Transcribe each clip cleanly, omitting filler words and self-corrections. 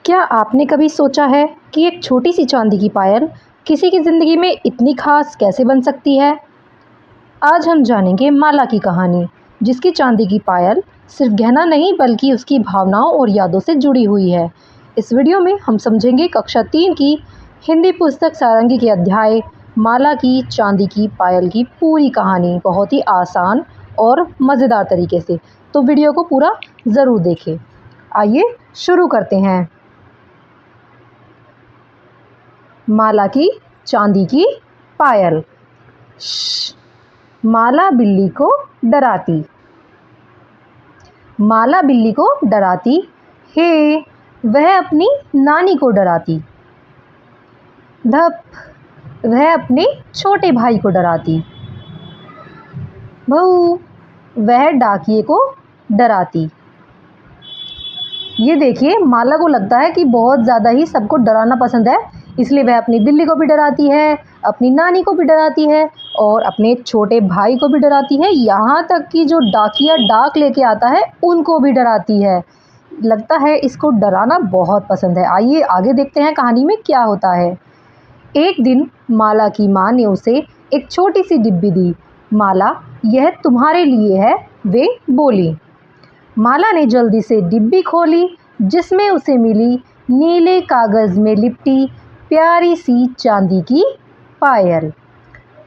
क्या आपने कभी सोचा है कि एक छोटी सी चांदी की पायल किसी की ज़िंदगी में इतनी खास कैसे बन सकती है? आज हम जानेंगे माला की कहानी, जिसकी चांदी की पायल सिर्फ गहना नहीं बल्कि उसकी भावनाओं और यादों से जुड़ी हुई है। इस वीडियो में हम समझेंगे कक्षा 3 की हिंदी पुस्तक सारंगी के अध्याय माला की चांदी की पायल की पूरी कहानी बहुत ही आसान और मज़ेदार तरीके से। तो वीडियो को पूरा ज़रूर देखें। आइए शुरू करते हैं। माला की चांदी की पायल। माला बिल्ली को डराती। माला बिल्ली को डराती हे, वह अपनी नानी को डराती। धप, वह अपने छोटे भाई को डराती। भऊ, वह डाकिये को डराती। ये देखिए, माला को लगता है कि बहुत ज़्यादा ही सबको डराना पसंद है, इसलिए वह अपनी बिल्ली को भी डराती है, अपनी नानी को भी डराती है और अपने छोटे भाई को भी डराती है। यहाँ तक कि जो डाकिया डाक लेके आता है उनको भी डराती है। लगता है इसको डराना बहुत पसंद है। आइए आगे देखते हैं कहानी में क्या होता है। एक दिन माला की माँ ने उसे एक छोटी सी डिब्बी दी। माला, यह तुम्हारे लिए है, वे बोली। माला ने जल्दी से डिब्बी खोली, जिसमें उसे मिली नीले कागज़ में लिपटी प्यारी सी चांदी की पायल।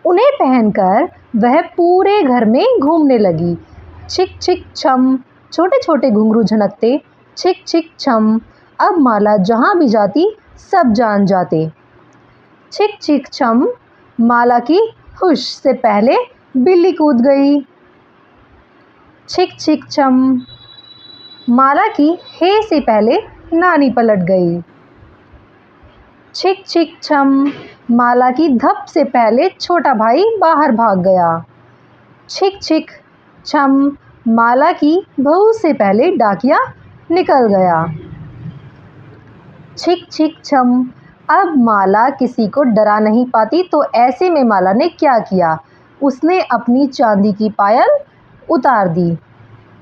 उन्हें पहनकर वह पूरे घर में घूमने लगी। छिक छिक छम, छोटे छोटे घुंघरू झनकते। छिक छिक छम, अब माला जहाँ भी जाती सब जान जाते। छिक छिक छम, माला की हुश से पहले बिल्ली कूद गई। छिक छिक छम, माला की हे से पहले नानी पलट गई। छिक छिक छम, माला की धप से पहले छोटा भाई बाहर भाग गया। छिक छिक छम, माला की बहू से पहले डाकिया निकल गया। छिक छिक छम, अब माला किसी को डरा नहीं पाती, तो ऐसे में माला ने क्या किया? उसने अपनी चांदी की पायल उतार दी।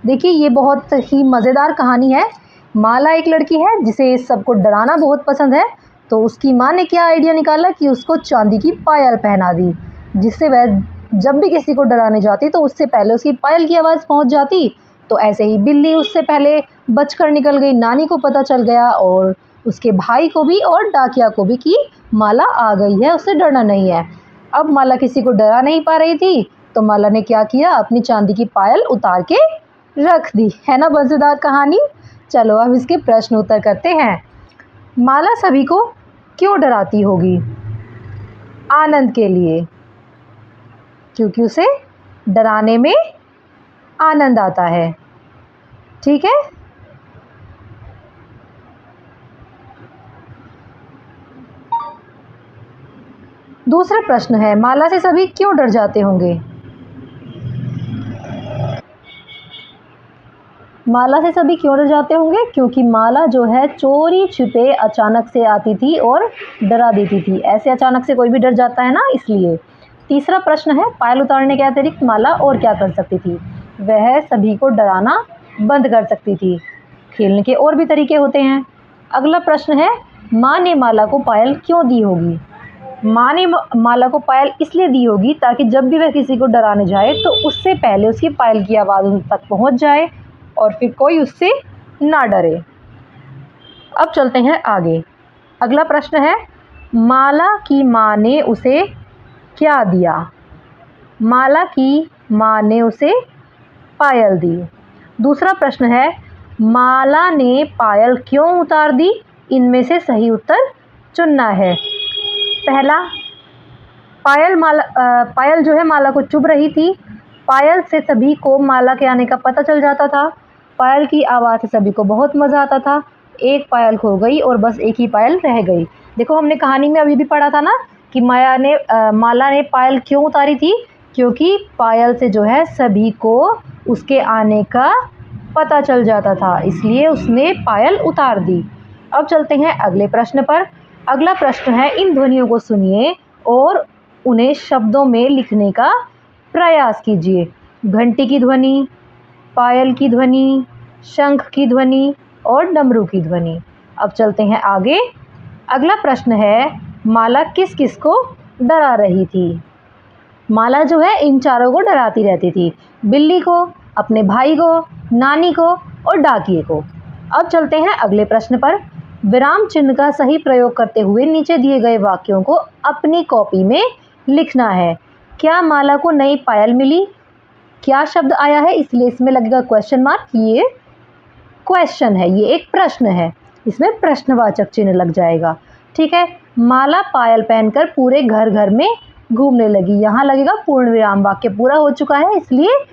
देखिए, ये बहुत ही मज़ेदार कहानी है। माला एक लड़की है जिसे सबको डराना बहुत पसंद है, तो उसकी माँ ने क्या आइडिया निकाला कि उसको चांदी की पायल पहना दी, जिससे वह जब भी किसी को डराने जाती तो उससे पहले उसकी पायल की आवाज़ पहुंच जाती। तो ऐसे ही बिल्ली उससे पहले बचकर निकल गई, नानी को पता चल गया और उसके भाई को भी और डाकिया को भी कि माला आ गई है, उससे डरना नहीं है। अब माला किसी को डरा नहीं पा रही थी, तो माला ने क्या किया? अपनी चांदी की पायल उतार के रख दी। है ना मज़ेदार कहानी? चलो अब इसके प्रश्न उत्तर करते हैं। माला सभी को क्यों डराती होगी? आनंद के लिए, क्योंकि उसे डराने में आनंद आता है। ठीक है। दूसरा प्रश्न है, माला से सभी क्यों डर जाते होंगे? माला से सभी क्यों डर जाते होंगे? क्योंकि माला जो है चोरी छिपे अचानक से आती थी और डरा देती थी। ऐसे अचानक से कोई भी डर जाता है ना, इसलिए। तीसरा प्रश्न है, पायल उतारने के अतिरिक्त माला और क्या कर सकती थी? वह सभी को डराना बंद कर सकती थी। खेलने के और भी तरीके होते हैं। अगला प्रश्न है, माँ ने माला को पायल क्यों दी होगी? माँ ने माला को पायल इसलिए दी होगी ताकि जब भी वह किसी को डराने जाए तो उससे पहले उसकी पायल की आवाज़ उन तक पहुँच जाए और फिर कोई उससे ना डरे। अब चलते हैं आगे। अगला प्रश्न है, माला की माँ ने उसे क्या दिया? माला की माँ ने उसे पायल दी। दूसरा प्रश्न है, माला ने पायल क्यों उतार दी? इनमें से सही उत्तर चुनना है। पहला, पायल जो है माला को चुभ रही थी। पायल से सभी को माला के आने का पता चल जाता था। पायल की आवाज़ से सभी को बहुत मज़ा आता था। एक पायल खो गई और बस एक ही पायल रह गई। देखो, हमने कहानी में अभी भी पढ़ा था ना कि माला ने पायल क्यों उतारी थी? क्योंकि पायल से जो है सभी को उसके आने का पता चल जाता था, इसलिए उसने पायल उतार दी। अब चलते हैं अगले प्रश्न पर। अगला प्रश्न है, इन ध्वनियों को सुनिए और उन्हें शब्दों में लिखने का प्रयास कीजिए। घंटी की ध्वनि, पायल की ध्वनि, शंख की ध्वनि और डमरू की ध्वनि। अब चलते हैं आगे। अगला प्रश्न है, माला किस किस को डरा रही थी? माला जो है इन चारों को डराती रहती थी, बिल्ली को, अपने भाई को, नानी को और डाकिए को। अब चलते हैं अगले प्रश्न पर। विराम चिन्ह का सही प्रयोग करते हुए नीचे दिए गए वाक्यों को अपनी कॉपी में लिखना है। क्या माला को नई पायल मिली? क्या शब्द आया है, इसलिए इसमें लगेगा क्वेश्चन मार्क। ये क्वेश्चन है, ये एक प्रश्न है, इसमें प्रश्नवाचक चिन्ह लग जाएगा। ठीक है, माला पायल पहनकर पूरे घर घर में घूमने लगी, यहाँ लगेगा पूर्ण विराम। वाक्य पूरा हो चुका है इसलिए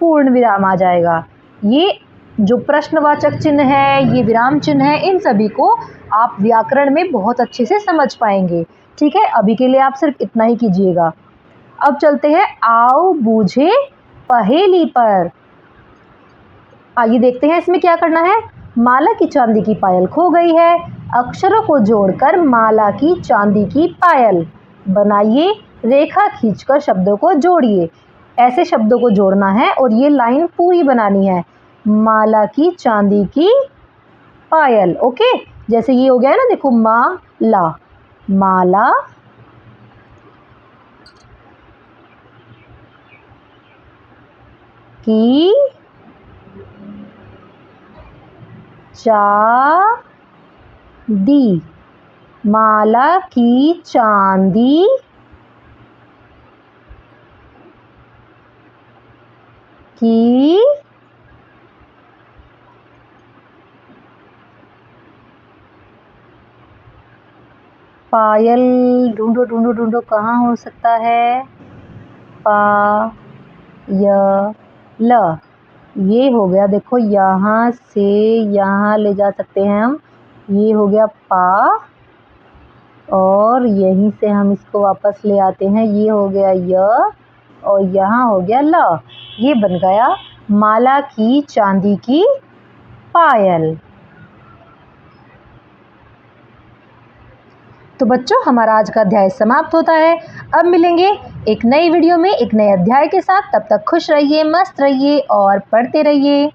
पूर्ण विराम आ जाएगा। ये जो प्रश्नवाचक चिन्ह है, ये विराम चिन्ह है, इन सभी को आप व्याकरण में बहुत अच्छे से समझ पाएंगे। ठीक है, अभी के लिए आप सिर्फ इतना ही कीजिएगा। अब चलते हैं आओ बूझे पहेली पर। आइए देखते हैं इसमें क्या करना है। माला की चांदी की पायल खो गई है, अक्षरों को जोड़कर माला की चांदी की पायल बनाइए, रेखा खींचकर शब्दों को जोड़िए। ऐसे शब्दों को जोड़ना है और ये लाइन पूरी बनानी है। माला की चांदी की पायल, ओके। जैसे ये हो गया है ना, देखो माला, माला की चांदी, माला की चांदी की पायल। ढूंढो ढूंढो ढूंढो, कहाँ हो सकता है? पायल, ये हो गया। देखो यहाँ से यहाँ ले जा सकते हैं हम, ये हो गया पा, और यहीं से हम इसको वापस ले आते हैं, ये हो गया य, और यहाँ हो गया ल। ये बन गया माला की चांदी की पायल। तो बच्चों, हमारा आज का अध्याय समाप्त होता है। अब मिलेंगे एक नई वीडियो में एक नए अध्याय के साथ। तब तक खुश रहिए, मस्त रहिए और पढ़ते रहिए।